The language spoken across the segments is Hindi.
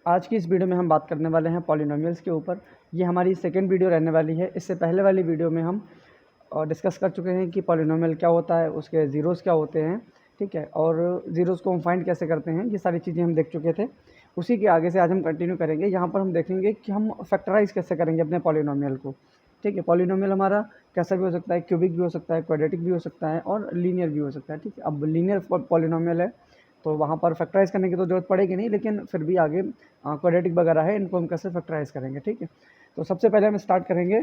आज की इस वीडियो में हम बात करने वाले हैं पॉलिनोमियल्स के ऊपर। ये हमारी सेकंड वीडियो रहने वाली है। इससे पहले वाली वीडियो में हम डिस्कस कर चुके हैं कि पॉलिनोमियल क्या होता है, उसके ज़ीरोज़ क्या होते हैं, ठीक है, और ज़ीरोज़ को हम फाइंड कैसे करते हैं, ये सारी चीज़ें हम देख चुके थे। उसी के आगे से आज हम कंटिन्यू करेंगे। यहाँ पर हम देखेंगे कि हम फैक्टराइज़ कैसे करेंगे अपने पॉलिनोमियल को, ठीक है। पॉलिनोमियल हमारा कैसा भी हो सकता है, क्यूबिक भी हो सकता है, क्वाड्रेटिक भी हो सकता है और लीनियर भी हो सकता है, ठीक है। अब लीनियर पॉलिनोमियल है तो वहाँ पर फैक्टराइज़ करने की तो ज़रूरत पड़ेगी नहीं, लेकिन फिर भी आगे क्वाड्रेटिक वगैरह है, इनको हम कैसे फैक्टराइज़ करेंगे, ठीक है। तो सबसे पहले हम स्टार्ट करेंगे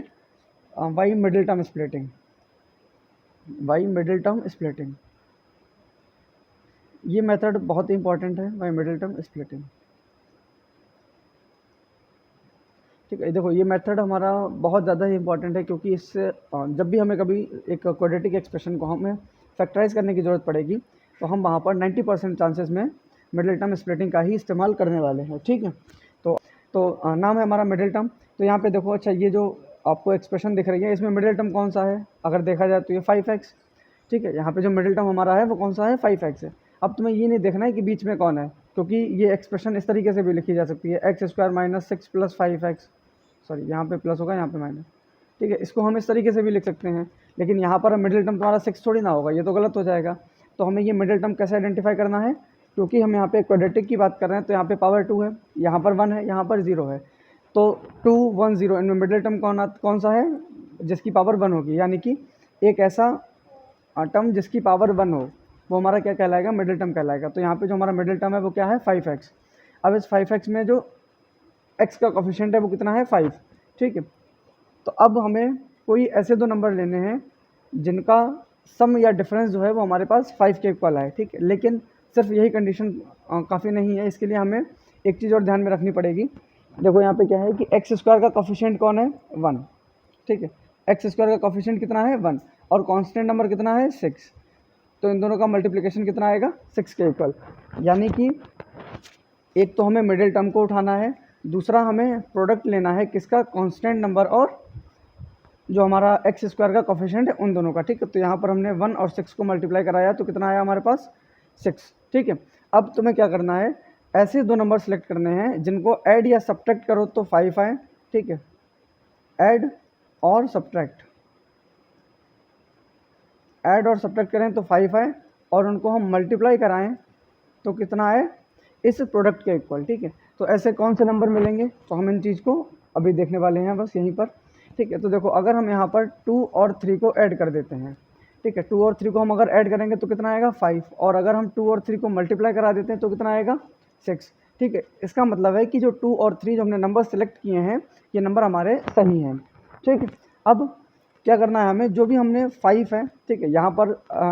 by middle term splitting. By middle term splitting, ये मेथड बहुत ही इंपॉर्टेंट है, वाई मिडिल टर्म स्प्लिटिंग, ठीक है। देखो ये मेथड हमारा बहुत ज़्यादा ही इंपॉर्टेंट है, क्योंकि इससे जब भी हमें कभी एक क्वाड्रेटिक एक्सप्रेशन को हमें फैक्टराइज़ करने की ज़रूरत पड़ेगी तो हम वहाँ पर 90% चांसेस में मिडिल टर्म स्प्लिटिंग का ही इस्तेमाल करने वाले हैं, ठीक है। तो नाम है हमारा मिडिल टर्म। तो यहाँ पे देखो, अच्छा ये जो आपको एक्सप्रेशन दिख रही है, इसमें मिडिल टर्म कौन सा है? अगर देखा जाए तो ये 5x, ठीक है। यहाँ पे जो मिडिल टर्म हमारा है वो कौन सा है? 5x है। अब तुम्हें ये नहीं देखना है कि बीच में कौन है, क्योंकि ये एक्सप्रेशन इस तरीके से भी लिखी जा सकती है, x² - 6 + 5x, सॉरी यहाँ पे प्लस होगा, यहाँ पे माइनस, ठीक है। इसको हम इस तरीके से भी लिख सकते हैं, लेकिन यहाँ पर मिडिल टर्म तुम्हारा 6 थोड़ी ना होगा, ये तो गलत हो जाएगा। तो हमें ये मिडिल टर्म कैसे आइडेंटिफाई करना है? क्योंकि हम यहाँ पे क्वाड्रेटिक की बात कर रहे हैं, तो यहाँ पे पावर 2 है, यहाँ पर 1 है, यहाँ पर 0 है, तो 2 1 0, इनमें मिडिल टर्म कौन सा है? जिसकी पावर 1 होगी, यानी कि एक ऐसा टर्म जिसकी पावर 1 हो, वो हमारा क्या कहलाएगा? मिडिल टर्म कहलाएगा। तो यहाँ पे जो हमारा मिडिल टर्म है वो क्या है? 5x। अब इस 5x में जो x का कोफिशिएंट है वो कितना है? 5, ठीक है। तो अब हमें कोई ऐसे दो नंबर लेने हैं जिनका सम या डिफरेंस जो है वो हमारे पास 5 के इक्वल है, ठीक है। लेकिन सिर्फ यही कंडीशन काफ़ी नहीं है, इसके लिए हमें एक चीज़ और ध्यान में रखनी पड़ेगी। देखो यहाँ पे क्या है कि x² का कोफिशिएंट कौन है? 1, ठीक है। x² का कोफिशिएंट कितना है? 1, और कांस्टेंट नंबर कितना है? 6। तो इन दोनों का मल्टीप्लिकेशन कितना आएगा? 6 के इक्वल। यानी कि एक तो हमें मिडिल टर्म को उठाना है, दूसरा हमें प्रोडक्ट लेना है किसका? कांस्टेंट नंबर और जो हमारा x² का कोफिशिएंट है उन दोनों का, ठीक है। तो यहाँ पर हमने 1 और 6 को मल्टीप्लाई कराया तो कितना आया हमारे पास? 6, ठीक है। अब तुम्हें क्या करना है? ऐसे दो नंबर सेलेक्ट करने हैं जिनको ऐड या सब्ट्रैक्ट करो तो 5 आए, ठीक है। ऐड और सब्ट्रैक्ट, ऐड और सब्ट्रैक्ट करें तो 5 आए, और उनको हम मल्टीप्लाई कराएं तो कितना आए? इस प्रोडक्ट के इक्वल, ठीक है। तो ऐसे कौन से नंबर मिलेंगे? तो हम इन चीज़ को अभी देखने वाले हैं बस यहीं पर, ठीक है। तो देखो, अगर हम यहाँ पर 2 और 3 को ऐड कर देते हैं, ठीक है, 2 और 3 को हम अगर ऐड करेंगे तो कितना आएगा? 5, और अगर हम 2 और 3 को मल्टीप्लाई करा देते हैं तो कितना आएगा? 6, ठीक है। इसका मतलब है कि जो 2 और 3 जो हमने नंबर सेलेक्ट किए हैं, ये नंबर हमारे सही हैं, ठीक है। अब क्या करना है हमें? जो भी हमने 5 है, ठीक है, यहाँ पर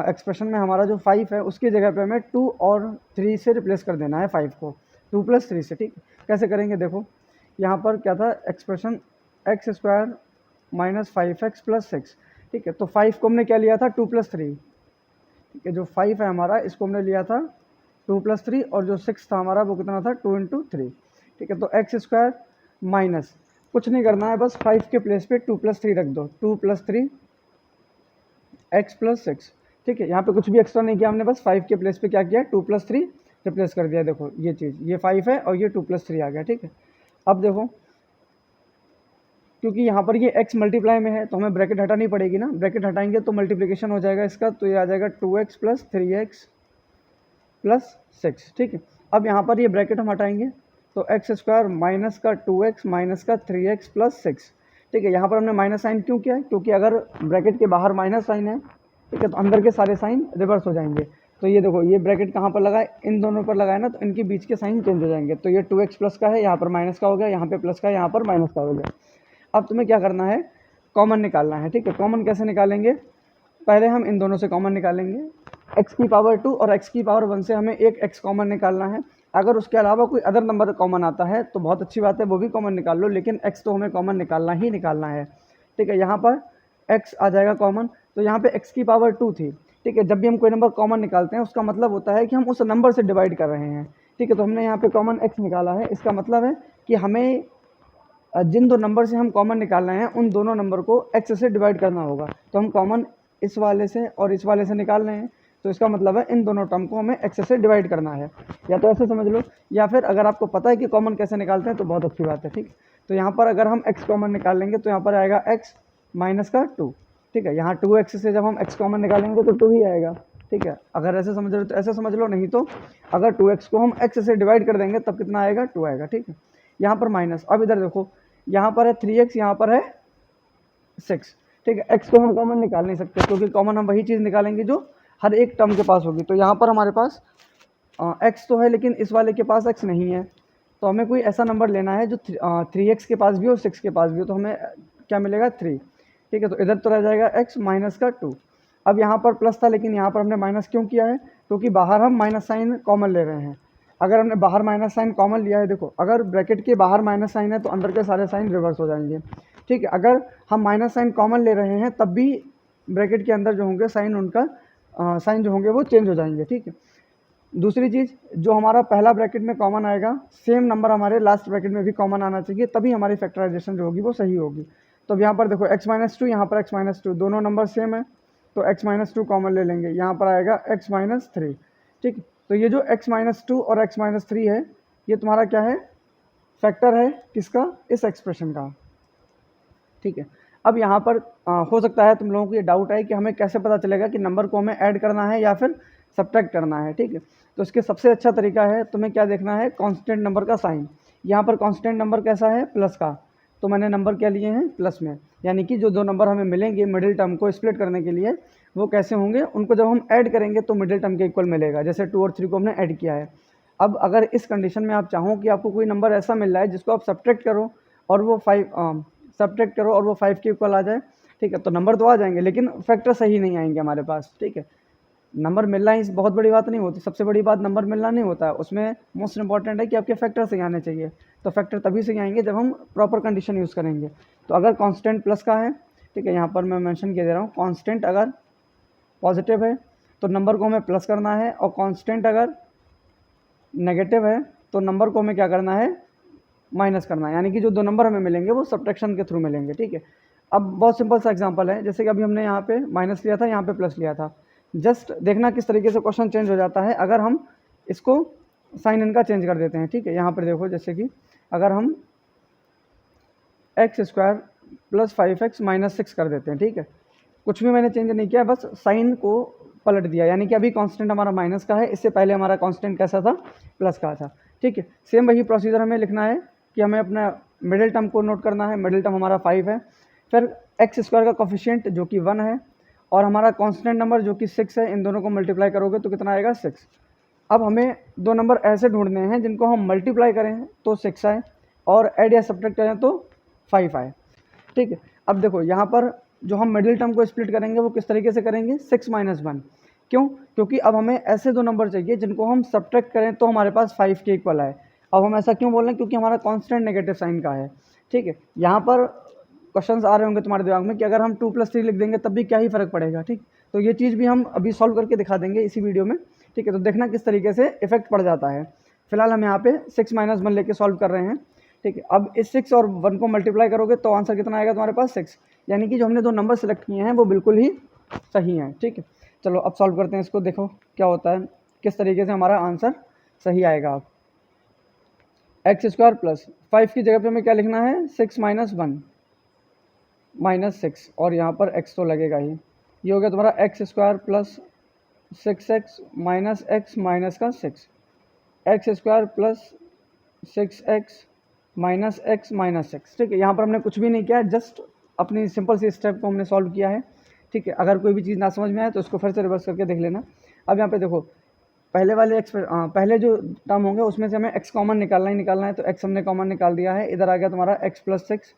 एक्सप्रेशन में हमारा जो 5 है उसकी जगह पे हमें 2 और 3 से रिप्लेस कर देना है 5 को, 2 + 3 से, ठीक है। कैसे करेंगे? देखो यहाँ पर क्या था? एक्सप्रेशन x² - 5x + 6, ठीक है। तो 5 को हमने क्या लिया था? 2 + 3, ठीक है। जो 5 है हमारा, इसको हमने लिया था 2 + 3, और जो 6 था हमारा वो कितना था? 2 × 3, ठीक है। तो x² माइनस, कुछ नहीं करना है, बस 5 के प्लेस पे 2 + 3 रख दो, 2 + 3 x + 6, ठीक है। यहाँ पे कुछ भी एक्स्ट्रा नहीं किया हमने, बस 5 के प्लेस पे क्या किया? 2 + 3 रिप्लेस कर दिया। देखो ये चीज़, ये 5 है और ये 2 + 3 आ गया, ठीक है। अब देखो, क्योंकि यहाँ पर ये x मल्टीप्लाई में है तो हमें ब्रैकेट हटानी पड़ेगी ना, ब्रैकेट हटाएंगे तो मल्टीप्लिकेशन हो जाएगा इसका, तो ये आ जाएगा 2x + 3x + 6, ठीक है। अब यहाँ पर ये ब्रैकेट हम हटाएंगे तो x² माइनस का 2x माइनस का 3x + 6, ठीक है। यहाँ पर हमने माइनस साइन क्यों किया है? क्योंकि अगर ब्रैकेट के बाहर माइनस साइन है, ठीक है, तो अंदर के सारे साइन रिवर्स हो जाएंगे। तो ये देखो, ये ब्रैकेट कहाँ पर लगा है? इन दोनों पर लगाए ना, तो इनके बीच के साइन चेंज हो जाएंगे। तो ये 2x प्लस का है, यहाँ पर माइनस का हो गया, यहाँ पे प्लस का है, यहाँ पर माइनस का हो गया। अब तुम्हें क्या करना है? कॉमन निकालना है, ठीक है। कॉमन कैसे निकालेंगे? पहले हम इन दोनों से कॉमन निकालेंगे, x की पावर 2 और x की पावर 1 से हमें एक x कॉमन निकालना है। अगर उसके अलावा कोई अदर नंबर कॉमन आता है तो बहुत अच्छी बात है, वो भी कॉमन निकाल लो, लेकिन x तो हमें कॉमन निकालना ही निकालना है, ठीक है। यहाँ पर x आ जाएगा कॉमन, तो यहाँ पे x की पावर 2 थी, ठीक है। जब भी हम कोई नंबर कॉमन निकालते हैं उसका मतलब होता है कि हम उस नंबर से डिवाइड कर रहे हैं, ठीक है। तो हमने यहाँ पे कॉमन x निकाला है, इसका मतलब है कि हमें जिन दो नंबर से हम कॉमन निकाल रहे हैं उन दोनों नंबर को x से डिवाइड करना होगा। तो हम कॉमन इस वाले से और इस वाले से निकाल रहे हैं, तो इसका मतलब है इन दोनों टर्म को हमें x से डिवाइड करना है, या तो ऐसे समझ लो, या फिर अगर आपको पता है कि कॉमन कैसे निकालते हैं तो बहुत अच्छी बात है। ठीक, तो यहाँ पर अगर हम x कॉमन निकाल लेंगे तो यहाँ पर आएगा x माइनस का 2। ठीक है, यहाँ 2x से जब हम x कॉमन निकालेंगे तो 2 ही आएगा। ठीक है, अगर ऐसे समझ लो तो ऐसे समझ लो, नहीं तो अगर 2x को हम x से डिवाइड कर देंगे तब कितना आएगा, 2 आएगा। ठीक है, यहाँ पर माइनस, अब इधर देखो, यहाँ पर है 3x, यहाँ पर है 6। ठीक है, x को हम कॉमन निकाल नहीं सकते क्योंकि कॉमन हम वही चीज़ निकालेंगे जो हर एक टर्म के पास होगी। तो यहाँ पर हमारे पास x तो है लेकिन इस वाले के पास x नहीं है, तो हमें कोई ऐसा नंबर लेना है जो 3x के पास भी हो, 6 के पास भी हो, तो हमें क्या मिलेगा, 3। ठीक है, तो इधर तो रह जाएगा x माइनस का 2। अब यहाँ पर प्लस था लेकिन यहाँ पर हमने माइनस क्यों किया है, क्योंकि बाहर हम माइनस साइन कॉमन ले रहे हैं। अगर हमने बाहर माइनस साइन कॉमन लिया है, देखो अगर ब्रैकेट के बाहर माइनस साइन है तो अंदर के सारे साइन रिवर्स हो जाएंगे। ठीक है, अगर हम माइनस साइन कॉमन ले रहे हैं तब भी ब्रैकेट के अंदर जो होंगे साइन, उनका साइन जो होंगे वो चेंज हो जाएंगे। ठीक है, दूसरी चीज़, जो हमारा पहला ब्रैकेट में कॉमन आएगा सेम नंबर हमारे लास्ट ब्रैकेट में भी कॉमन आना चाहिए, तभी हमारी फैक्टराइजेशन जो होगी वो सही होगी। तो अब यहाँ पर देखो x माइनस 2, यहाँ पर x माइनस 2, दोनों नंबर सेम है तो x माइनस 2 कॉमन ले लेंगे, यहाँ पर आएगा x माइनस 3। ठीक, तो ये जो x माइनस 2 और x माइनस 3 है, ये तुम्हारा क्या है, फैक्टर है किसका, इस एक्सप्रेशन का। ठीक है, अब यहाँ पर हो सकता है तुम लोगों को ये डाउट है कि हमें कैसे पता चलेगा कि नंबर को हमें ऐड करना है या फिर सब्ट्रैक्ट करना है। ठीक है, तो इसके सबसे अच्छा तरीका है, तुम्हें क्या देखना है, कांस्टेंट नंबर का साइन। यहाँ पर कांस्टेंट नंबर कैसा है, प्लस का, तो मैंने नंबर क्या लिए हैं, प्लस में, यानी कि जो दो नंबर हमें मिलेंगे मिडिल टर्म को स्प्लिट करने के लिए, वो कैसे होंगे, उनको जब हम ऐड करेंगे तो मिडिल टर्म के इक्वल मिलेगा, जैसे 2 और 3 को हमने ऐड किया है। अब अगर इस कंडीशन में आप चाहो कि आपको कोई नंबर ऐसा मिल रहा है जिसको आप सब्ट्रैक्ट करो और वो 5 के इक्वल आ जाए, ठीक है, तो नंबर तो आ जाएंगे लेकिन फैक्टर सही नहीं आएंगे हमारे पास। ठीक है, नंबर मिलना ही बहुत बड़ी बात नहीं होती, सबसे बड़ी बात नंबर मिलना नहीं होता है, उसमें मोस्ट इंपॉर्टेंट है कि आपके फैक्टर सही आने चाहिए। तो फैक्टर तभी सही आएंगे जब हम प्रॉपर कंडीशन यूज़ करेंगे। तो अगर कांस्टेंट प्लस का है, ठीक है, यहाँ पर मैं मेंशन किया दे रहा हूँ, कांस्टेंट अगर पॉजिटिव है तो नंबर को हमें प्लस करना है, और कांस्टेंट अगर नेगेटिव है तो नंबर को हमें क्या करना है, माइनस करना है, यानी कि जो दो नंबर हमें मिलेंगे वो सब्ट्रैक्शन के थ्रू मिलेंगे। ठीक है, अब बहुत सिंपल सा एग्जांपल है, जैसे कि अभी हमने यहाँ पे माइनस लिया था, यहाँ पे प्लस लिया था, जस्ट देखना किस तरीके से क्वेश्चन चेंज हो जाता है अगर हम इसको साइन इनका चेंज कर देते हैं। ठीक है, यहाँ पर देखो, जैसे कि अगर हम x square plus 5x minus 6 कर देते हैं, ठीक है, कुछ भी मैंने चेंज नहीं किया, बस साइन को पलट दिया, यानी कि अभी कांस्टेंट हमारा माइनस का है, इससे पहले हमारा कांस्टेंट कैसा था, प्लस का था। ठीक है, सेम वही प्रोसीजर हमें लिखना है कि हमें अपना मिडिल टर्म को नोट करना है, मिडिल टर्म हमारा 5 है, फिर एक्स स्क्वायर का कोफिशिएंट जो कि 1 है और हमारा कांस्टेंट नंबर जो कि 6 है, इन दोनों को मल्टीप्लाई करोगे तो कितना आएगा, 6। अब हमें दो नंबर ऐसे ढूंढने हैं जिनको हम मल्टीप्लाई करें तो 6 आए और ऐड या सब्ट्रैक्ट करें तो 5 आए। ठीक है, अब देखो यहाँ पर जो हम मिडिल टर्म को स्प्लिट करेंगे वो किस तरीके से करेंगे, 6 माइनस 1। क्यों, क्योंकि अब हमें ऐसे दो नंबर चाहिए जिनको हम सब्ट्रैक्ट करें तो हमारे पास 5 के इक्वल आए। अब हम ऐसा क्यों बोल रहे हैं, क्योंकि हमारा कांस्टेंट नेगेटिव साइन का है। ठीक है, यहाँ पर क्वेश्चंस आ रहे होंगे तुम्हारे दिमाग में कि अगर हम 2 + 3 लिख देंगे तब भी क्या ही फ़र्क पड़ेगा। ठीक, तो ये चीज़ भी हम अभी सॉल्व करके दिखा देंगे इसी वीडियो में। ठीक है, तो देखना किस तरीके से इफेक्ट पड़ जाता है। फिलहाल हम यहाँ पे 6 माइनस 1 लेके सॉल्व कर रहे हैं। ठीक है, अब इस 6 और 1 को मल्टीप्लाई करोगे तो आंसर कितना आएगा तुम्हारे पास, 6, यानी कि जो हमने दो नंबर सेलेक्ट किए हैं वो बिल्कुल ही सही हैं। ठीक है, चलो अब सॉल्व करते हैं इसको, देखो क्या होता है, किस तरीके से हमारा आंसर सही आएगा। अब एक्स स्क्वायर प्लस 5 की जगह पे हमें क्या लिखना है, 6 माइनस 1 माइनस 6, और यहाँ पर x तो लगेगा ही। ये हो गया तुम्हारा x square plus 6x minus x minus का 6, x square plus 6x minus x minus 6। ठीक है, यहाँ पर हमने कुछ भी नहीं किया, जस्ट अपनी सिंपल सी स्टेप को हमने सॉल्व किया है। ठीक है, अगर कोई भी चीज़ ना समझ में आए तो उसको फिर से रिवर्स करके देख लेना। अब यहाँ पे देखो, पहले वाले पहले जो टर्म होंगे उसमें से हमें x कॉमन निकालना ही निकालना है, तो x हमने कॉमन निकाल दिया है, इधर आ गया तुम्हारा x प्लस 6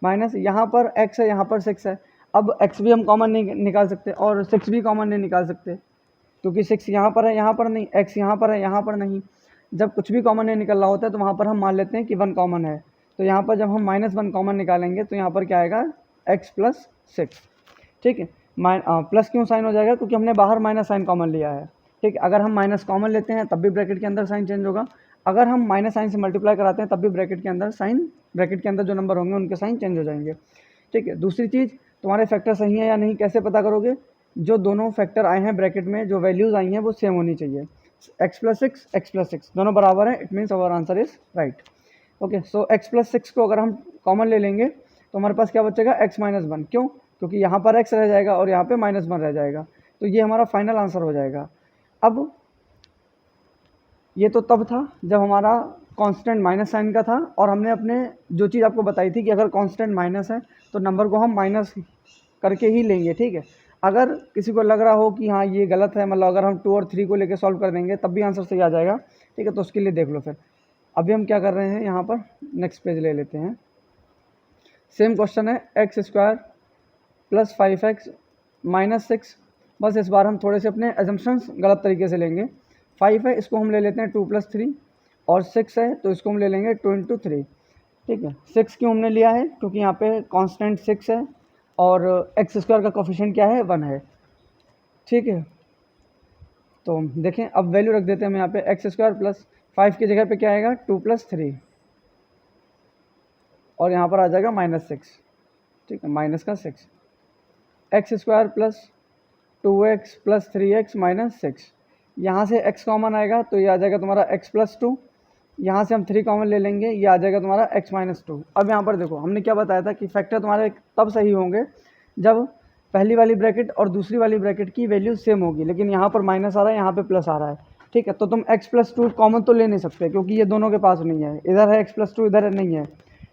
माइनस, यहाँ पर x है, यहाँ पर 6 है। अब x भी हम कॉमन नहीं निकाल सकते और 6 भी कॉमन नहीं निकाल सकते, क्योंकि 6 यहाँ पर है, यहाँ पर नहीं, x यहाँ पर है, यहाँ पर नहीं। जब कुछ भी कॉमन नहीं निकल रहा होता है तो वहाँ पर हम मान लेते हैं कि 1 कॉमन है, तो यहाँ पर जब हम -1 कॉमन निकालेंगे तो यहाँ पर क्या आएगा, x प्लस 6। ठीक है, प्लस क्यों साइन हो जाएगा, क्योंकि हमने बाहर माइनस साइन कॉमन लिया है। ठीक है, अगर हम माइनस कॉमन लेते हैं तब भी ब्रैकेट के अंदर साइन चेंज होगा, अगर हम माइनस साइन से मल्टीप्लाई कराते हैं तब भी ब्रैकेट के अंदर जो नंबर होंगे उनके साइन चेंज हो जाएंगे। ठीक है, दूसरी चीज़, तुम्हारे फैक्टर सही है या नहीं कैसे पता करोगे, जो दोनों फैक्टर आए हैं ब्रैकेट में, जो वैल्यूज़ आई हैं वो सेम होनी चाहिए। x+6 दोनों बराबर हैं, it means our answer is right. Okay, so x+6 को अगर हम कॉमन ले लेंगे तो हमारे पास क्या बचेगा, x-1। क्यों? क्योंकि यहाँ पर x रह जाएगा और यहाँ पे -1 रह जाएगा, तो ये हमारा फाइनल आंसर हो जाएगा। अब ये तो तब था जब हमारा कांस्टेंट माइनस साइन का था, और हमने अपने जो चीज़ आपको बताई थी कि अगर कांस्टेंट माइनस है तो नंबर को हम माइनस करके ही लेंगे, ठीक है। अगर किसी को लग रहा हो कि हाँ ये गलत है, मतलब अगर हम 2 और 3 को लेके सॉल्व कर देंगे तब भी आंसर सही आ जाएगा, ठीक है, तो उसके लिए देख लो फिर। अभी हम क्या कर रहे हैं, यहाँ पर नेक्स्ट पेज ले लेते हैं। सेम क्वेश्चन है, x² + 5x - 6। बस इस बार हम थोड़े से अपने एजम्पशंस गलत तरीके से लेंगे। 5 है, इसको हम ले लेते हैं 2 + 3, और 6 है तो इसको हम ले लेंगे 2 × 3, ठीक है। 6 क्यों हमने लिया है, क्योंकि यहाँ पे कांस्टेंट 6 है और x² का कोफिशिएंट क्या है, 1 है, ठीक है। तो देखें, अब वैल्यू रख देते हैं हम यहाँ पे, x² + 5 की जगह पे क्या आएगा, 2 + 3, और यहाँ पर आ जाएगा -6, ठीक है, माइनस का 6। x² + 2x + 3x - 6, यहाँ से x कॉमन आएगा तो ये आ जाएगा तुम्हारा x + 2, यहाँ से हम 3 कॉमन ले लेंगे, ये आ जाएगा तुम्हारा x - 2। अब यहाँ पर देखो, हमने क्या बताया था कि फैक्टर तुम्हारे तब सही होंगे जब पहली वाली ब्रैकेट और दूसरी वाली ब्रैकेट की वैल्यू सेम होगी, लेकिन यहाँ पर माइनस आ रहा है, यहाँ पे प्लस आ रहा है, ठीक है। तो तुम x + 2 कॉमन तो ले नहीं सकते, क्योंकि ये दोनों के पास नहीं है, इधर है x + 2, इधर नहीं है,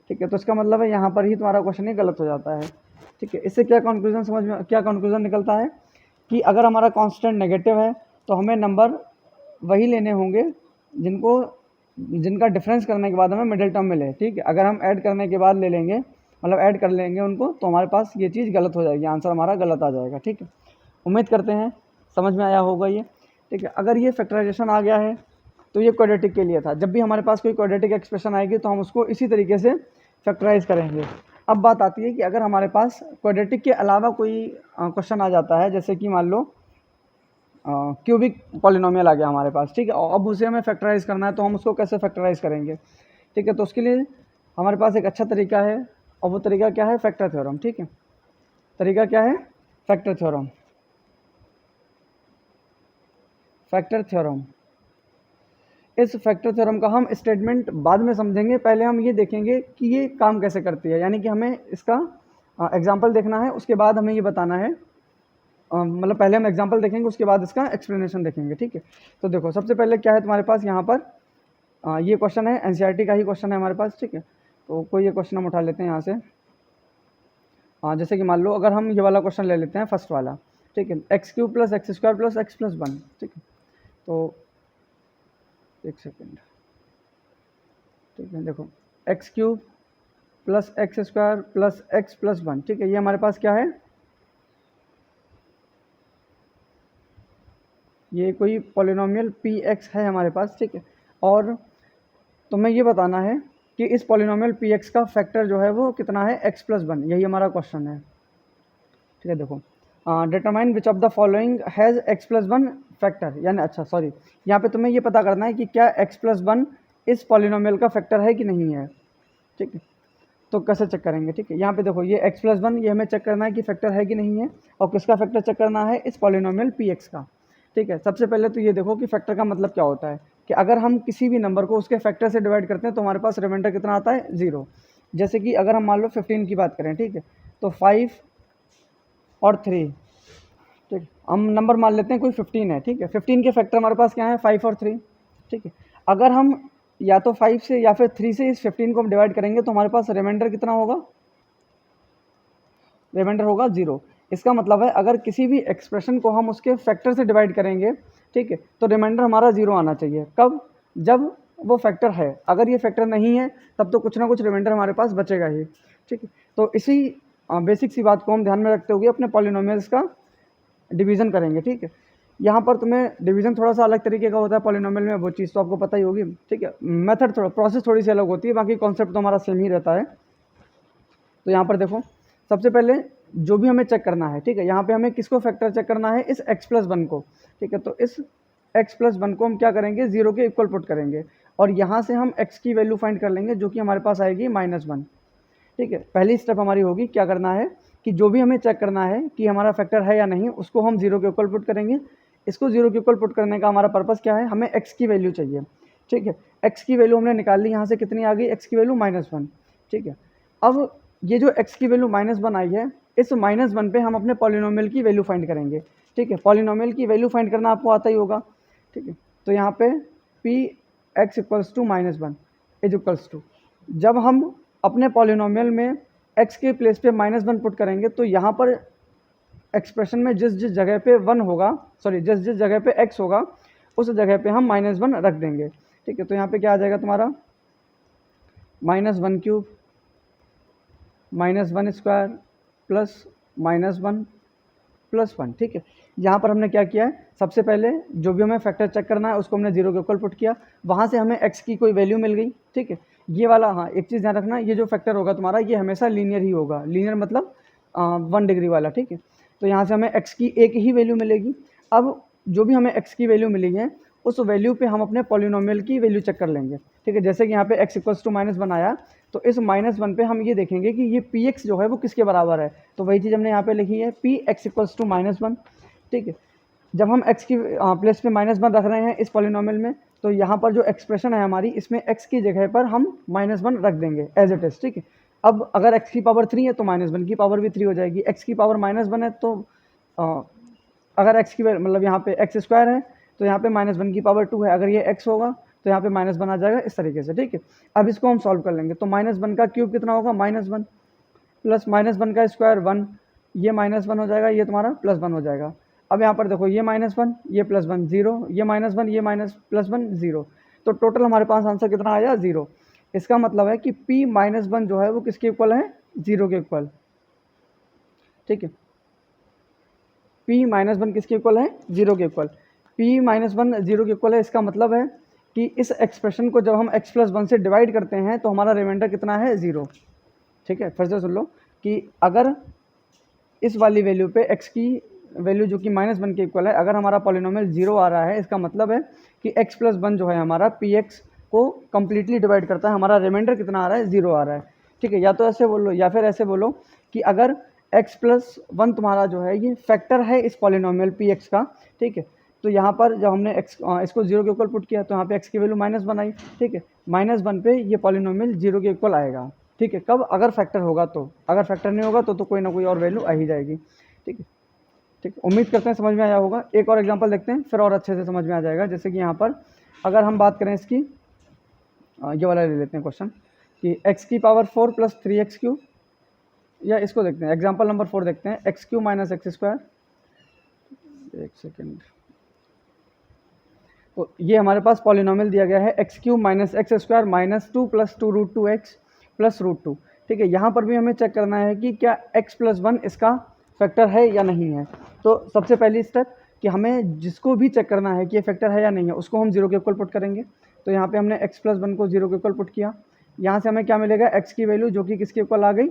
ठीक है। तो इसका मतलब है यहाँ पर ही तुम्हारा क्वेश्चन ही गलत हो जाता है, ठीक है। इससे क्या कंक्लूजन समझ में, क्या कंक्लूजन निकलता है कि अगर हमारा कांस्टेंट नेगेटिव है तो हमें नंबर वही लेने होंगे जिनका डिफरेंस करने के बाद हमें मिडिल टर्म मिले, ठीक है। अगर हम ऐड करने के बाद ले लेंगे, मतलब ऐड कर लेंगे उनको, तो हमारे पास ये चीज़ गलत हो जाएगी, आंसर हमारा गलत आ जाएगा, ठीक है। उम्मीद करते हैं समझ में आया होगा ये, ठीक है। अगर ये फैक्टराइजेशन आ गया है तो ये क्वाड्रेटिक के लिए था। जब भी हमारे पास कोई क्वाड्रेटिक एक्सप्रेशन आएगी तो हम उसको इसी तरीके से फैक्टराइज करेंगे। अब बात आती है कि अगर हमारे पास क्वाड्रेटिक के अलावा कोई क्वेश्चन आ जाता है, जैसे कि मान लो क्यूबिक पॉलिनोमियल आ गया हमारे पास, ठीक है, और अब उसे हमें फैक्टराइज करना है, तो हम उसको कैसे फैक्टराइज करेंगे, ठीक है। तो उसके लिए हमारे पास एक अच्छा तरीका है, और वो तरीका क्या है, फैक्टर थ्योरम, ठीक है। तरीका क्या है, फैक्टर थ्योरम। फैक्टर थ्योरम, इस फैक्टर थ्योरम का हम स्टेटमेंट बाद में समझेंगे, पहले हम ये देखेंगे कि ये काम कैसे करती है, यानी कि हमें इसका एग्जाम्पल देखना है, उसके बाद हमें ये बताना है, मतलब पहले हम एग्जाम्पल देखेंगे, उसके बाद इसका एक्सप्लेनेशन देखेंगे, ठीक है। तो देखो, सबसे पहले क्या है तुम्हारे पास यहाँ पर, ये क्वेश्चन है एनसीईआरटी का ही क्वेश्चन है हमारे पास, ठीक है। तो कोई ये क्वेश्चन हम उठा लेते हैं यहाँ से, जैसे कि मान लो अगर हम ये वाला क्वेश्चन ले लेते हैं, फर्स्ट वाला, ठीक है, x³ + x² + x + 1, ठीक है। तो एक सेकेंड, ठीक है, देखो x³ + x² + x + 1, ठीक है, ये हमारे पास क्या है, ये कोई पॉलिनोमियल px है हमारे पास, ठीक है। और तुम्हें ये बताना है कि इस पॉलिनोमियल px का फैक्टर जो है वो कितना है, x + 1, यही हमारा क्वेश्चन है, ठीक है। देखो, determine which of the following has x + 1 factor, यानी अच्छा सॉरी, यहाँ पे तुम्हें ये पता करना है कि क्या x + 1 इस पॉलिनोमियल का फैक्टर है कि नहीं है, ठीक है। तो कैसे चेक करेंगे, ठीक है। यहाँ पे देखो, ये x + 1 ये हमें चेक करना है कि फैक्टर है कि नहीं है, और किसका फैक्टर चेक करना है, इस पॉलिनोमियल px का, ठीक है। सबसे पहले तो ये देखो कि फैक्टर का मतलब क्या होता है, कि अगर हम किसी भी नंबर को उसके फैक्टर से डिवाइड करते हैं तो हमारे पास रिमाइंडर कितना आता है, 0। जैसे कि अगर हम मान लो 15 की बात करें, ठीक है, तो 5 और 3, ठीक, हम नंबर मान लेते हैं कोई 15 है, ठीक है। 15 के फैक्टर हमारे पास क्या है, 5 और 3, ठीक है। अगर हम या तो 5 से या फिर 3 से इस 15 को हम डिवाइड करेंगे तो हमारे पास रिमाइंडर कितना होगा, रिमाइंडर होगा 0। इसका मतलब है अगर किसी भी एक्सप्रेशन को हम उसके फैक्टर से डिवाइड करेंगे, ठीक है, तो रिमाइंडर हमारा 0 आना चाहिए। कब, जब वो फैक्टर है, अगर ये फैक्टर नहीं है तब तो कुछ ना कुछ रिमाइंडर हमारे पास बचेगा ही, ठीक है। तो इसी बेसिक सी बात को हम ध्यान में रखते हुए अपने पॉलिनोमियल्स का डिवीज़न करेंगे, ठीक है। यहाँ पर तुम्हें डिवीज़न थोड़ा सा अलग तरीके का होता है पॉलिनोमियल में, वो चीज़ तो आपको पता ही होगी, ठीक है। मेथड थोड़ा, प्रोसेस थोड़ी सी अलग होती है, बाकी कॉन्सेप्ट तो हमारा सेम ही रहता है। तो यहाँ पर देखो, सबसे पहले जो भी हमें चेक करना है, ठीक है, यहाँ पे हमें किसको फैक्टर चेक करना है, इस x + 1 को, ठीक है। तो इस x + 1 को हम क्या करेंगे, 0 के इक्वल पुट करेंगे, और यहाँ से हम x की वैल्यू फाइंड कर लेंगे, जो कि हमारे पास आएगी -1, ठीक है। पहली स्टेप हमारी होगी क्या करना है, कि जो भी हमें चेक करना है कि हमारा फैक्टर है या नहीं, उसको हम 0 के इक्वल पुट करेंगे। इसको 0 के इक्वल पुट करने का हमारा पर्पस क्या है, हमें x की वैल्यू चाहिए, ठीक है। x की वैल्यू हमने निकाल ली, यहाँ से कितनी आ गई, x की वैल्यू -1, ठीक है। अब ये जो x की वैल्यू -1 आई है, इस -1 पे हम अपने पॉलिनोमियल की वैल्यू फाइंड करेंगे, ठीक है। पॉलिनोमियल की वैल्यू फाइंड करना आपको आता ही होगा, ठीक है। तो यहाँ पे p x equals to -1 is equals to, जब हम अपने पॉलिनोमियल में x के प्लेस पे -1 पुट करेंगे तो यहाँ पर एक्सप्रेशन में जिस जिस जगह पे 1 होगा, सॉरी जिस जिस जगह पे x होगा उस जगह पे हम -1 रख देंगे, ठीक है। तो यहाँ पे क्या आ जाएगा तुम्हारा -1 क्यूब -1 स्क्वायर प्लस -1 प्लस 1, ठीक है। यहाँ पर हमने क्या किया है, सबसे पहले जो भी हमें फैक्टर चेक करना है उसको हमने 0 के इक्वल पुट किया, वहाँ से हमें x की कोई वैल्यू मिल गई, ठीक है। ये वाला, हाँ एक चीज़ ध्यान रखना, ये जो फैक्टर होगा तुम्हारा ये हमेशा लीनियर ही होगा, लीनियर मतलब 1 डिग्री वाला, ठीक है। तो यहाँ से हमें x की एक ही वैल्यू मिलेगी। अब जो भी हमें x की वैल्यू मिली है उस वैल्यू पे हम अपने पॉलिनोमियल की वैल्यू चेक कर लेंगे, ठीक है। जैसे कि यहाँ पे x इक्वल्स टू -1 आया, तो इस -1 पे हम ये देखेंगे कि ये px जो है वो किसके बराबर है, तो वही चीज़ हमने यहाँ पे लिखी है px इक्वल्स टू -1, ठीक है। जब हम x की प्लेस पे -1 रख रहे हैं इस पॉलिनोमियल में, तो यहाँ पर जो एक्सप्रेशन है हमारी, इसमें x की जगह पर हम -1 रख देंगे एज इट इज़, ठीक है। अब अगर x की पावर 3 है तो -1 की पावर भी 3 हो जाएगी, x की पावर -1 है तो अगर x की मतलब यहाँ पे x स्क्वायर है तो यहाँ पे -1 की पावर 2 है, अगर ये x होगा तो यहाँ पे -1 आ जाएगा, इस तरीके से, ठीक है। अब इसको हम सॉल्व कर लेंगे, तो -1 का क्यूब कितना होगा, -1 प्लस -1 का स्क्वायर 1, ये -1 हो जाएगा, ये तुम्हारा +1 हो जाएगा। अब यहाँ पर देखो ये -1 ये +1 0, ये -1 ये +1 0, तो टोटल हमारे पास आंसर कितना आया 0। इसका मतलब है कि p -1 जो है वो किसके इक्वल है, 0 के इक्वल, ठीक है। p -1 किसके इक्वल है, 0 के इक्वल, p -1 0 के इक्वल है। इसका मतलब है कि इस एक्सप्रेशन को जब हम x + 1 से डिवाइड करते हैं तो हमारा रिमाइंडर कितना है, 0, ठीक है। फिर से सुन लो कि अगर इस वाली वैल्यू पे x की वैल्यू जो कि -1 के इक्वल है, अगर हमारा पॉलिनोमियल 0 आ रहा है, इसका मतलब है कि x + 1 जो है हमारा px को कम्प्लीटली डिवाइड करता है, हमारा रिमाइंडर कितना आ रहा है, 0 आ रहा है, ठीक है। या तो ऐसे बोलो या फिर ऐसे बोलो कि अगर x + 1 तुम्हारा जो है ये फैक्टर है इस पॉलिनोमियल px का, ठीक है। तो यहाँ पर जब हमने इसको 0 के इक्वल पुट किया तो यहाँ पे x की वैल्यू -1 आई, ठीक है। -1 पे ये पॉलिनोमियल 0 के इक्वल आएगा, ठीक है। कब, अगर फैक्टर होगा तो, अगर फैक्टर नहीं होगा तो कोई ना कोई और वैल्यू आ ही जाएगी, ठीक है। ठीक, उम्मीद करते हैं समझ में आया होगा। एक और एग्जांपल देखते हैं फिर और अच्छे से समझ में आ जाएगा। जैसे कि यहाँ पर अगर हम बात करें इसकी, ये वाला ले लेते हैं क्वेश्चन कि x की पावर 4 + 3x3, या इसको देखते हैं एग्जांपल नंबर 4 देखते हैं, x³ - x², एक सेकेंड। तो ये हमारे पास पॉलिनोमियल दिया गया है x³ - x² -2 + 2√2x + √2, ठीक है। यहाँ पर भी हमें चेक करना है कि क्या x + 1 इसका फैक्टर है या नहीं है। तो सबसे पहली स्टेप कि हमें जिसको भी चेक करना है कि ये फैक्टर है या नहीं है, उसको हम 0 के इक्वल पुट करेंगे। तो यहाँ पे हमने x + 1 को 0 के इक्वल पुट किया, यहाँ से हमें क्या मिलेगा, x की वैल्यू जो कि किसके इक्वल आ गई,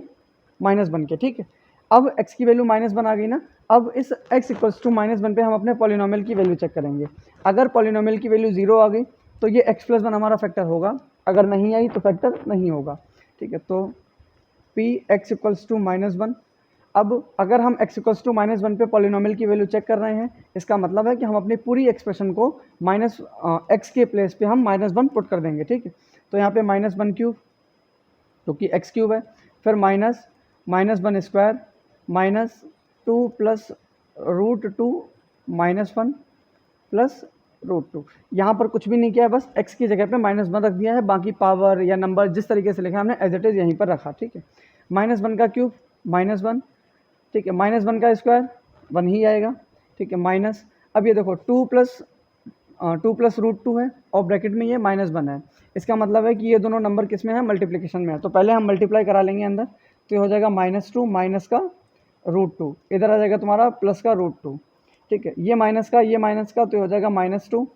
-1 के, ठीक है। अब x की वैल्यू -1 आ गई ना, अब इस x = -1 पे हम अपने पॉलिनोमियल की वैल्यू चेक करेंगे। अगर पॉलिनोमियल की वैल्यू 0 आ गई तो ये x + 1 हमारा फैक्टर होगा, अगर नहीं आई तो फैक्टर नहीं होगा, ठीक है। तो px = -1। अब अगर हम x = -1 पे पॉलिनोमियल की वैल्यू चेक कर रहे हैं, इसका मतलब है कि हम अपनी पूरी एक्सप्रेशन को x के प्लेस पे हम -1 पुट कर देंगे, ठीक है। तो यहाँ पे -1³ जो कि x³ है, फिर -1² -2 + √2 -1 + √2। यहाँ पर कुछ भी नहीं किया है, बस x की जगह पे -1 रख दिया है, बाकी पावर या नंबर जिस तरीके से लिखा है हमने एज इट इज़ यहीं पर रखा, ठीक है। -1 का क्यूब -1, ठीक है, -1 का स्क्वायर 1 ही आएगा, ठीक है, माइनस। अब ये देखो 2 + √2 है और ब्रैकेट में ये -1 है। इसका मतलब है कि ये दोनों नंबर किस में है, मल्टीप्लिकेशन में है। तो पहले हम मल्टीप्लाई करा लेंगे अंदर, तो ये हो जाएगा -2 माइनस का √2, इधर आ जाएगा तुम्हारा प्लस का √2, ठीक है। ये माइनस का तो हो जाएगा -2।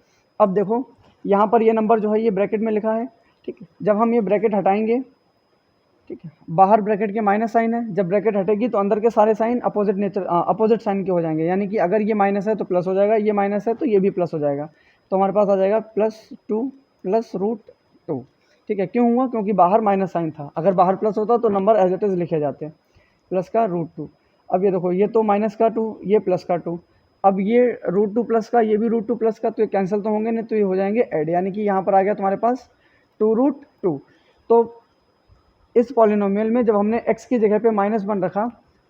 अब देखो यहाँ पर ये नंबर जो है ये ब्रैकेट में लिखा है, ठीक है। जब हम ये ब्रैकेट हटाएंगे, ठीक है, बाहर ब्रैकेट के माइनस साइन है, जब ब्रैकेट हटेगी तो अंदर के सारे साइन अपोजिट साइन के हो जाएंगे, यानी कि अगर ये माइनस है तो प्लस हो जाएगा, ये माइनस है तो ये भी प्लस हो जाएगा। तो हमारे पास आ जाएगा +2 + √2, ठीक है। क्यों हुआ, क्योंकि बाहर माइनस साइन था, अगर बाहर प्लस होता तो नंबर एज इट इज़ लिखे जाते, प्लस का √2। अब ये देखो, ये तो माइनस का 2, ये प्लस का 2, अब ये √2 प्लस का, ये भी √2 प्लस का, तो ये कैंसिल तो होंगे नहीं, तो ये हो जाएंगे ऐड, यानी कि यहाँ पर आ गया तुम्हारे पास 2√2। तो इस पॉलिनोमियल में जब हमने x की जगह पे -1 रखा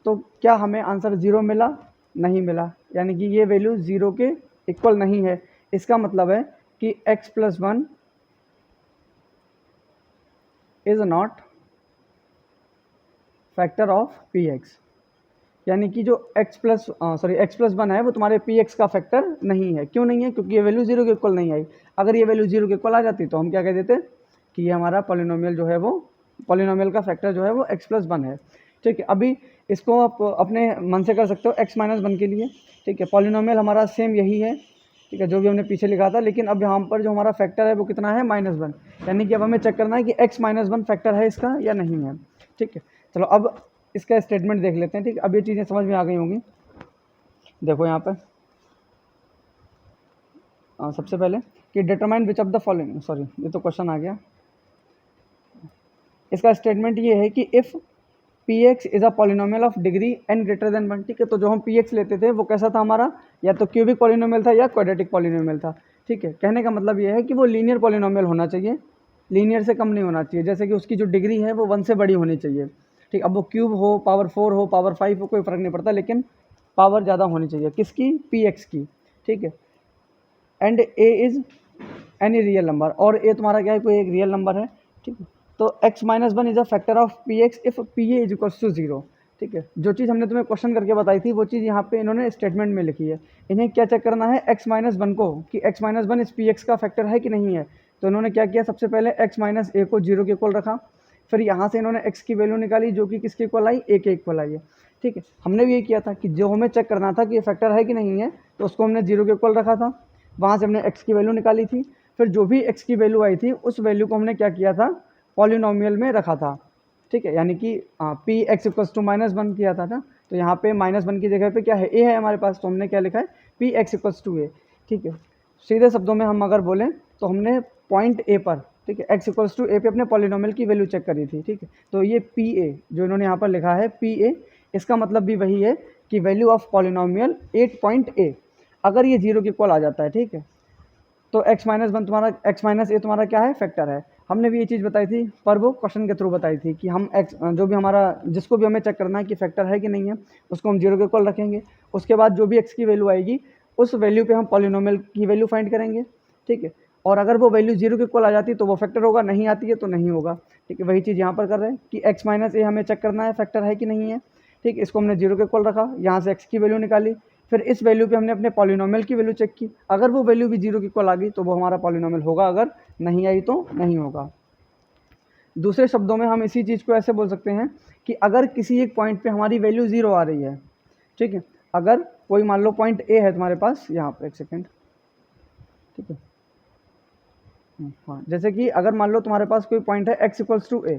तो क्या हमें आंसर 0 मिला? नहीं मिला, यानी कि ये वैल्यू 0 के इक्वल नहीं है। इसका मतलब है कि x + 1 is not factor of px, यानी कि जो x + 1 है वो तुम्हारे px का फैक्टर नहीं है। क्यों नहीं है? क्योंकि ये वैल्यू 0 के इक्वल नहीं आई। अगर ये वैल्यू 0 के इक्वल आ जाती तो हम क्या कह देते कि ये हमारा पॉलिनोमियल जो है वो, पॉलिनोमियल का फैक्टर जो है वो x + 1 है। ठीक है, अभी इसको आप अपने मन से कर सकते हो x - 1 के लिए। ठीक है, पॉलिनोमियल हमारा सेम यही है, ठीक है, जो भी हमने पीछे लिखा था, लेकिन अब यहाँ पर जो हमारा फैक्टर है वो कितना है? -1, यानी कि अब हमें चेक करना है कि x - 1 फैक्टर है इसका या नहीं है। ठीक है, चलो अब इसका स्टेटमेंट देख लेते हैं। ठीक है, अब ये चीज़ें समझ में आ गई होंगी। देखो यहाँ पर सबसे पहले कि determine which of the following, sorry ये तो क्वेश्चन आ गया। इसका स्टेटमेंट ये है कि if px is a polynomial of degree n greater than 1। ठीक है, तो जो हम px लेते थे वो कैसा था हमारा? या तो क्यूबिक पॉलिनोमियल था या क्वाड्रेटिक पॉलिनोमियल था। ठीक है, कहने का मतलब ये है कि वो लीनियर पॉलिनोमियल होना चाहिए, लीनियर से कम नहीं होना चाहिए, जैसे कि उसकी जो डिग्री है वो 1 से बड़ी होनी चाहिए। ठीक, अब वो क्यूब हो, पावर 4 हो, पावर 5 हो, कोई फ़र्क नहीं पड़ता, लेकिन पावर ज़्यादा होनी चाहिए किसकी? px की। ठीक है, and a is any real number, और a तुम्हारा क्या है? कोई एक रियल नंबर है। ठीक है, तो x - 1 is a factor of px if pa is equals to 0। ठीक है, जो चीज़ हमने तुम्हें क्वेश्चन करके बताई थी वो चीज़ यहाँ पे इन्होंने स्टेटमेंट में लिखी है। इन्हें क्या चेक करना है? x - 1 को, कि x - 1 इस px का फैक्टर है कि नहीं है। तो इन्होंने क्या किया? सबसे पहले x - a को 0 के इक्वल रखा, फिर यहाँ से इन्होंने x की वैल्यू निकाली जो कि किसके इक्वल आई? a के इक्वल आई है। ठीक है, हमने भी ये किया था कि जो हमें चेक करना था कि ये फैक्टर है कि नहीं है, तो उसको हमने 0 के इक्वल रखा था, वहाँ से हमने x की वैल्यू निकाली थी, फिर जो भी x की वैल्यू आई थी उस वैल्यू को हमने क्या किया था? पॉलिनोमियल में रखा था। ठीक है, यानी कि px = -1 किया था ना, तो यहाँ पे -1 की जगह पे क्या है? a है हमारे पास, तो हमने क्या लिखा है? px = a। ठीक है, सीधे शब्दों में हम अगर बोलें तो हमने पॉइंट a पर, ठीक है, x = a पे अपने पॉलिनोमियल की वैल्यू चेक करी थी। ठीक है, तो ये pa जो इन्होंने यहाँ पर लिखा है pa, इसका मतलब भी वही है कि value of polynomial 8 point a, अगर ये 0 के इक्वल आ जाता है, ठीक है, तो x - 1 तुम्हारा, x - a तुम्हारा क्या है? फैक्टर है। हमने भी ये चीज़ बताई थी, पर वो क्वेश्चन के थ्रू बताई थी कि हम x, जो भी हमारा, जिसको भी हमें चेक करना है कि फैक्टर है कि नहीं है, उसको हम 0 के इक्वल रखेंगे। उसके बाद जो भी x की वैल्यू आएगी उस वैल्यू पे हम पॉलिनोमियल की वैल्यू फाइंड करेंगे। ठीक है, और अगर वो वैल्यू 0 के इक्वल आ जाती है तो वो फैक्टर होगा, नहीं आती है तो नहीं होगा। ठीक है, वही चीज़ यहाँ पर कर रहे हैं कि x - a हमें चेक करना है फैक्टर है कि नहीं है। ठीक, इसको हमने 0 के इक्वल रखा, यहाँ से x की वैल्यू निकाली, फिर इस वैल्यू पे हमने अपने पॉलिनोमियल की वैल्यू चेक की, अगर वो वैल्यू भी 0 के इक्वल आ गई तो वो हमारा पॉलिनोमियल होगा, अगर नहीं आई तो नहीं होगा। दूसरे शब्दों में हम इसी चीज़ को ऐसे बोल सकते हैं कि अगर किसी एक पॉइंट पे हमारी वैल्यू 0 आ रही है, ठीक है, अगर कोई मान लो पॉइंट ए है तुम्हारे पास, यहाँ पर एक सेकेंड, ठीक है, हाँ, जैसे कि अगर मान लो तुम्हारे पास कोई पॉइंट है x = a,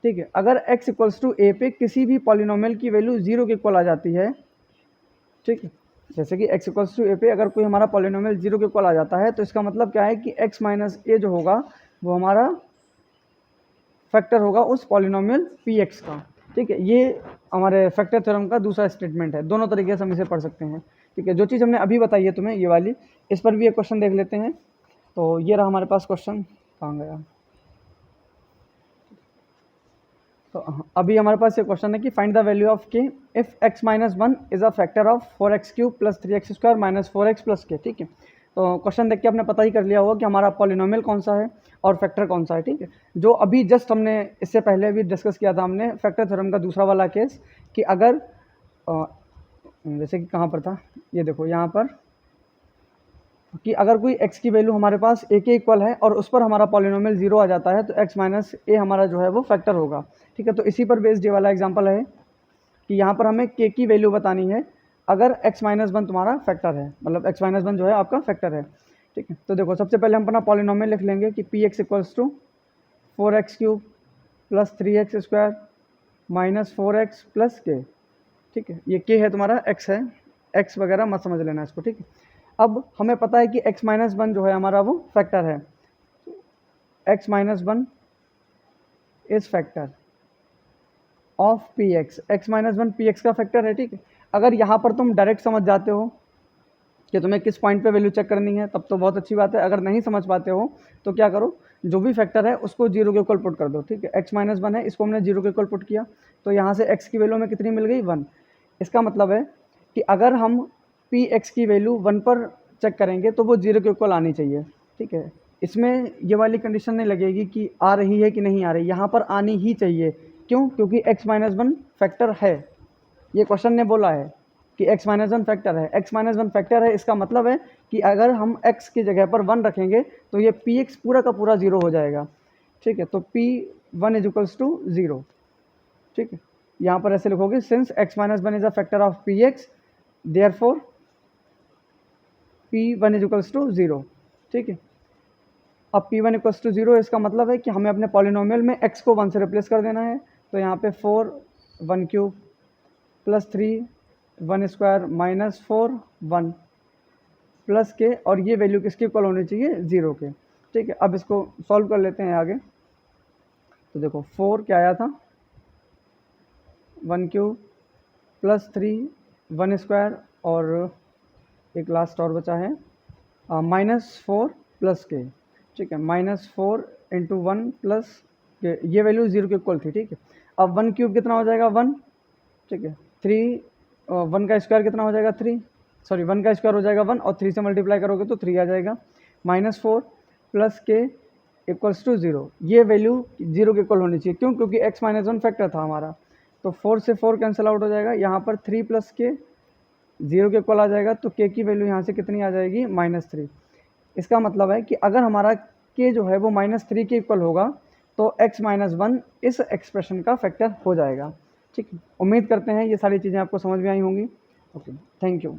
ठीक है, अगर x = a पे किसी भी पॉलिनोमियल की वैल्यू 0 के इक्वल आ जाती है, ठीक है, जैसे कि x = a पे अगर कोई हमारा पॉलिनोमियल 0 के इक्वल आ जाता है, तो इसका मतलब क्या है कि x - a जो होगा वो हमारा फैक्टर होगा उस पॉलिनोमियल px का। ठीक है, ये हमारे फैक्टर थ्योरम का दूसरा स्टेटमेंट है। दोनों तरीके से हम इसे पढ़ सकते हैं। ठीक है, जो चीज़ हमने अभी बताई है तुम्हें, ये वाली, इस पर भी एक क्वेश्चन देख लेते हैं। तो ये रहा हमारे पास क्वेश्चन, कहाँ गया? तो अभी हमारे पास ये क्वेश्चन है कि find the value of k if x - 1 is a factor of 4x³ + 3x² - 4x + k। ठीक है, तो क्वेश्चन देख के आपने पता ही कर लिया होगा कि हमारा पॉलिनोमियल कौन सा है और फैक्टर कौन सा है। ठीक है, जो अभी जस्ट हमने इससे पहले भी डिस्कस किया था हमने फैक्टर थ्योरम का दूसरा वाला केस, कि अगर जैसे कि कहाँ पर था, ये देखो यहाँ पर, कि अगर कोई x की वैल्यू हमारे पास a के इक्वल है और उस पर हमारा पॉलिनोमियल 0 आ जाता है, तो x - a हमारा जो है वो फैक्टर होगा। ठीक है, तो इसी पर बेस्ड ये वाला एग्जांपल है कि यहाँ पर हमें k की वैल्यू बतानी है अगर x - 1 तुम्हारा फैक्टर है, मतलब x - 1 जो है आपका फैक्टर है। ठीक है, तो देखो सबसे पहले हम अपना पॉलिनोमियल लिख लेंगे कि px = 4x³ + 3x² - 4x + k। ठीक है, ये k है तुम्हारा, x है, x वगैरह मत समझ लेना इसको। ठीक है, अब हमें पता है कि x - 1 जो है हमारा वो फैक्टर है, x - 1 is factor, of P x, x minus one P x का फैक्टर है, ठीक है। अगर यहाँ पर तुम डायरेक्ट समझ जाते हो कि तुम्हें किस पॉइंट पे वैल्यू चेक करनी है, तब तो बहुत अच्छी बात है। अगर नहीं समझ पाते हो तो क्या करो, जो भी फैक्टर है उसको जीरो के इक्वल पुट कर दो, ठीक है। एक्स माइनस वन है, इसको हमने जीरो के इक्वल पुट किया, तो यहाँ से एक्स की वैल्यू हमें कितनी मिल गई, वन। इसका मतलब है कि अगर हम पी एक्स की वैल्यू वन पर चेक करेंगे तो वो जीरो के इक्वल आनी चाहिए, ठीक है। इसमें ये वाली कंडीशन नहीं लगेगी कि आ रही है कि नहीं आ रही, यहाँ पर आनी ही चाहिए। क्यों? क्योंकि एक्स माइनस वन फैक्टर है, ये क्वेश्चन ने बोला है कि x माइनस वन फैक्टर है। x माइनस वन फैक्टर है, इसका मतलब है कि अगर हम x की जगह पर वन रखेंगे तो ये px पूरा का पूरा जीरो हो जाएगा, ठीक है। तो p1 is equals to zero, ठीक है। यहाँ पर ऐसे लिखोगे, since x minus one is a factor of px therefore p1 is equals to zero, ठीक है। अब p1 इक्वल्स टू जीरो, इसका मतलब है कि हमें अपने पॉलिनोमियल में x को वन से रिप्लेस कर देना है। तो यहाँ पे 4 1 cube plus 3 1 square minus 4 1 plus के, और ये वैल्यू किसके इक्वल होनी चाहिए, जीरो के, ठीक है। अब इसको सॉल्व कर लेते हैं आगे। तो देखो 4 क्या आया था, 1 क्यूब प्लस 3 1 स्क्वायर, और एक लास्ट और बचा है माइनस 4 प्लस के, ठीक है। माइनस 4 इंटू वन प्लस के, ये वैल्यू जीरो के इक्वल थी, ठीक है। अब 1 क्यूब कितना हो जाएगा, 1, ठीक है। 3 1 का स्क्वायर कितना हो जाएगा, 3, सॉरी 1 का स्क्वायर हो जाएगा 1, और 3 से मल्टीप्लाई करोगे तो 3 आ जाएगा। माइनस 4 प्लस के इक्वल्स टू जीरो, ये वैल्यू जीरो के इक्वल होनी चाहिए। क्यों? क्योंकि x माइनस वन फैक्टर था हमारा। तो 4 से 4 कैंसिल आउट हो जाएगा, यहाँ पर 3 प्लस के जीरो के इक्वल आ जाएगा, तो k की वैल्यू यहाँ से कितनी आ जाएगी, -3। इसका मतलब है कि अगर हमारा k जो है वो -3 के इक्वल होगा तो x माइनस वन इस एक्सप्रेशन का फैक्टर हो जाएगा, ठीक है। उम्मीद करते हैं ये सारी चीज़ें आपको समझ में आई होंगी। Okay, thank you.